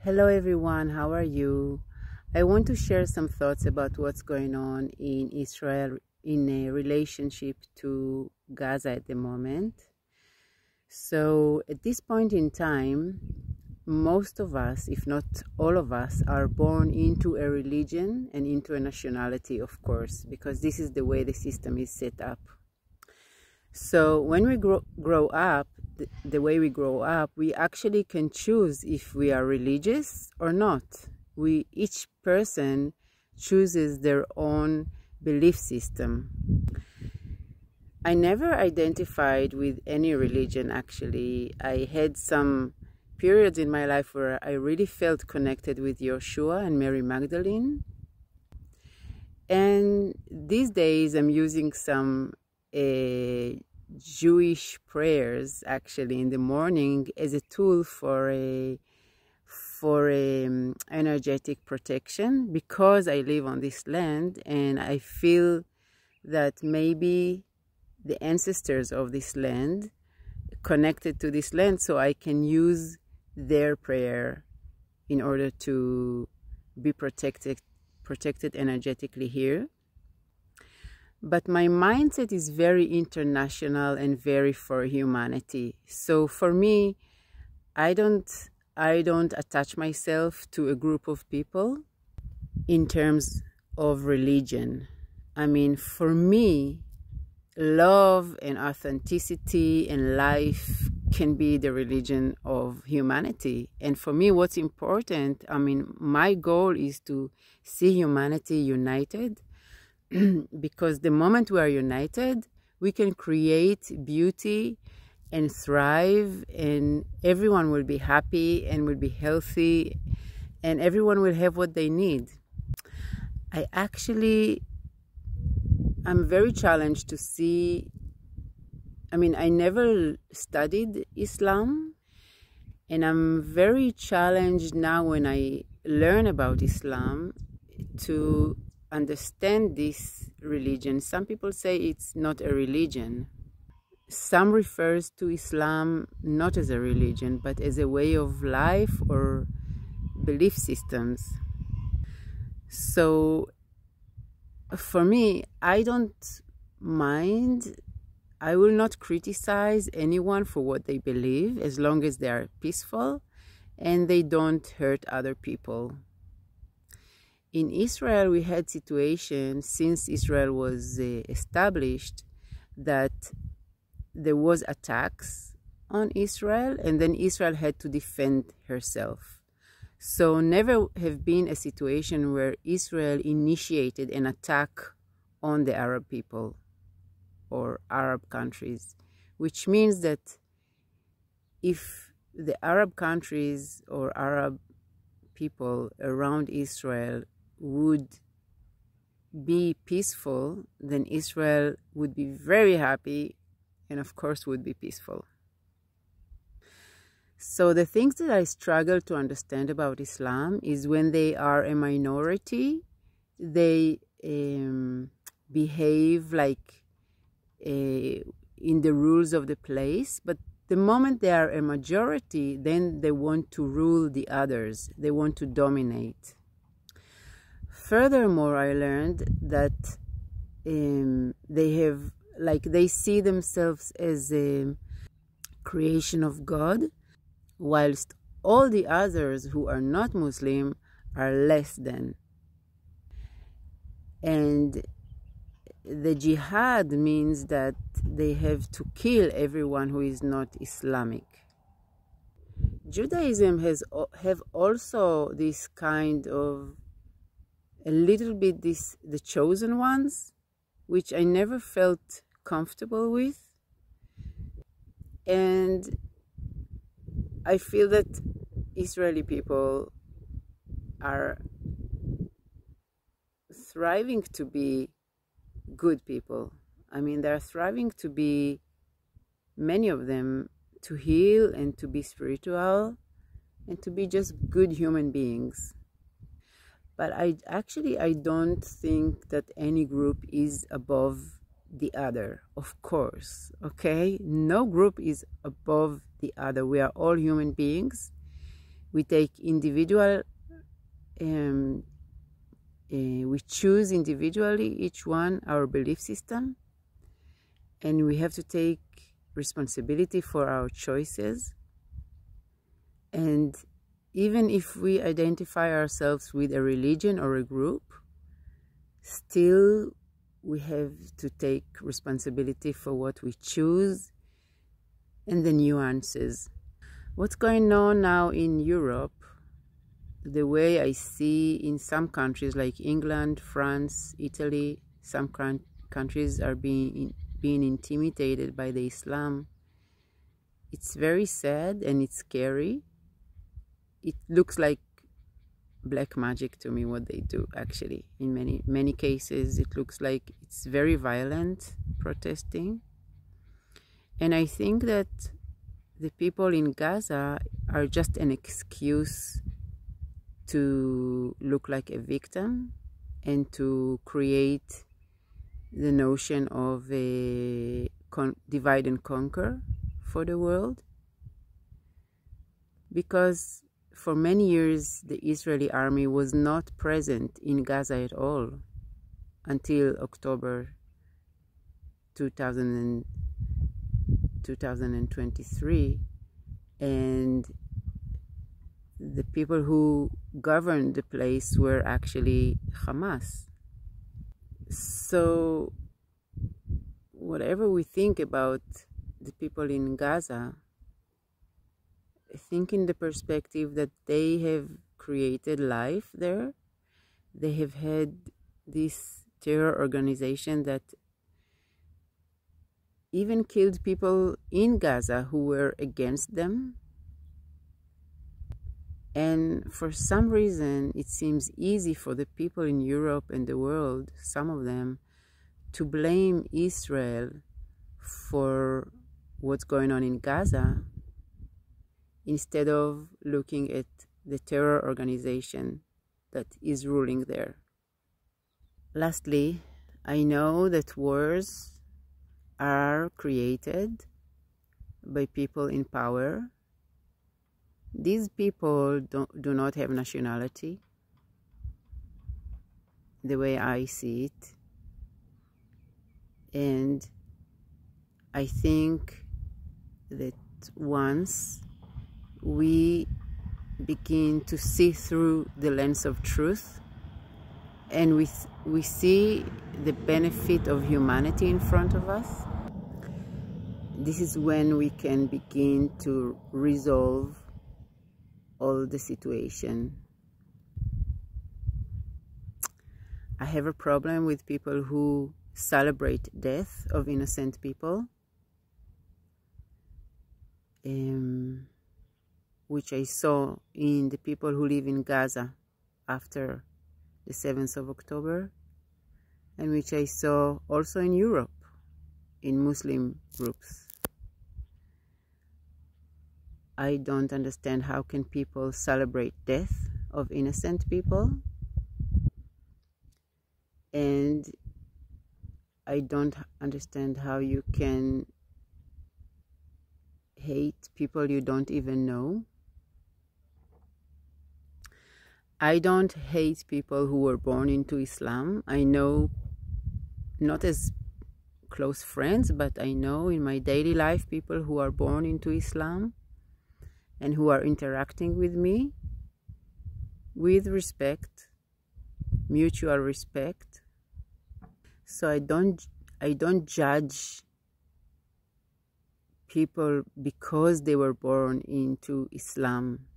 Hello everyone, how are you? I want to share some thoughts about what's going on in Israel in a relationship to Gaza at the moment. So at this point in time, most of us, if not all of us, are born into a religion and into a nationality, of course, because this is the way the system is set up. So when we grow up, the way we grow up, we actually can choose if we are religious or not. Each person chooses their own belief system. I never identified with any religion, actually. I had some periods in my life where I really felt connected with Yeshua and Mary Magdalene. And these days I'm using some Jewish prayers actually in the morning as a tool for energetic protection, because I live on this land and I feel that maybe the ancestors of this land connected to this land, so I can use their prayer in order to be protected energetically here. But my mindset is very international and very for humanity. So for me, I don't attach myself to a group of people in terms of religion. I mean, for me, love and authenticity and life can be the religion of humanity. And for me, what's important, I mean, my goal is to see humanity united. Because the moment we are united, we can create beauty and thrive, and everyone will be happy and will be healthy, and everyone will have what they need. I'm very challenged to see, I mean, I never studied Islam, and I'm very challenged now when I learn about Islam to understand this religion. Some people say it's not a religion. Some refers to Islam not as a religion, but as a way of life or belief systems. So for me, I don't mind. I will not criticize anyone for what they believe, as long as they are peaceful and they don't hurt other people. In Israel, we had situations since Israel was established that there was attacks on Israel, and then Israel had to defend herself. So never have been a situation where Israel initiated an attack on the Arab people or Arab countries, which means that if the Arab countries or Arab people around Israel would be peaceful, then Israel would be very happy and of course would be peaceful. So the things that I struggle to understand about Islam is when they are a minority, they behave like in the rules of the place, but the moment they are a majority, then they want to rule the others, they want to dominate. Furthermore, I learned that they see themselves as a creation of God, whilst all the others who are not Muslim are less than. And the jihad means that they have to kill everyone who is not Islamic. Judaism have also this kind of a little bit the chosen ones, which I never felt comfortable with. And I feel that Israeli people are thriving to be good people. I mean, they're thriving to be, many of them, to heal and to be spiritual and to be just good human beings. But I don't think that any group is above the other, of course, okay? No group is above the other. We are all human beings. We take individual, we choose individually, each one, our belief system, and we have to take responsibility for our choices. And even if we identify ourselves with a religion or a group, still we have to take responsibility for what we choose and the nuances. What's going on now in Europe, the way I see in some countries like England, France, Italy, some countries are being intimidated by the Islam. It's very sad and it's scary. It looks like black magic to me, what they do, actually. In many cases, it looks like it's very violent protesting. And I think that the people in Gaza are just an excuse to look like a victim and to create the notion of a divide and conquer for the world. Because for many years, the Israeli army was not present in Gaza at all until October 2023. And the people who governed the place were actually Hamas. So whatever we think about the people in Gaza, think in the perspective that they have created life there. They have had this terror organization that even killed people in Gaza who were against them. And for some reason, it seems easy for the people in Europe and the world, some of them, to blame Israel for what's going on in Gaza, instead of looking at the terror organization that is ruling there. Lastly, I know that wars are created by people in power. These people do not have nationality, the way I see it. And I think that once we begin to see through the lens of truth, and we see the benefit of humanity in front of us, this is when we can begin to resolve all the situation. I have a problem with people who celebrate death of innocent people, which I saw in the people who live in Gaza after the 7th of October, and which I saw also in Europe, in Muslim groups. I don't understand how can people celebrate death of innocent people, and I don't understand how you can hate people you don't even know. I don't hate people who were born into Islam. I know, not as close friends, but I know in my daily life people who are born into Islam and who are interacting with me with respect, mutual respect. So I don't judge people because they were born into Islam,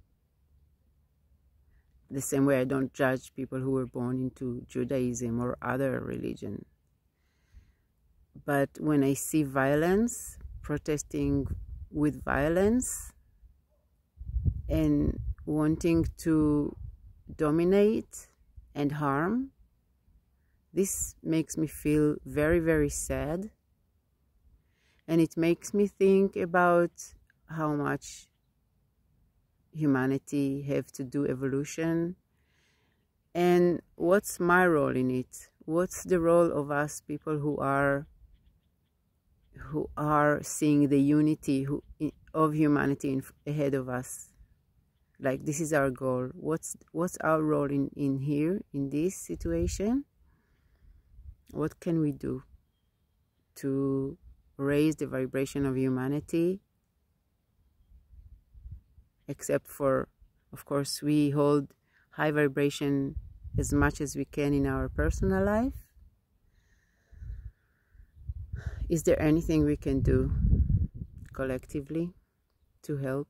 the same way I don't judge people who were born into Judaism or other religion. But when I see violence, protesting with violence, and wanting to dominate and harm, this makes me feel very, very sad. And it makes me think about how much humanity have to do evolution, and what's my role in it? What's the role of us people who are seeing the unity of humanity ahead of us? Like, this is our goal. What's our role in here, in this situation? What can we do to raise the vibration of humanity? Except for, of course, we hold high vibration as much as we can in our personal life. Is there anything we can do collectively to help?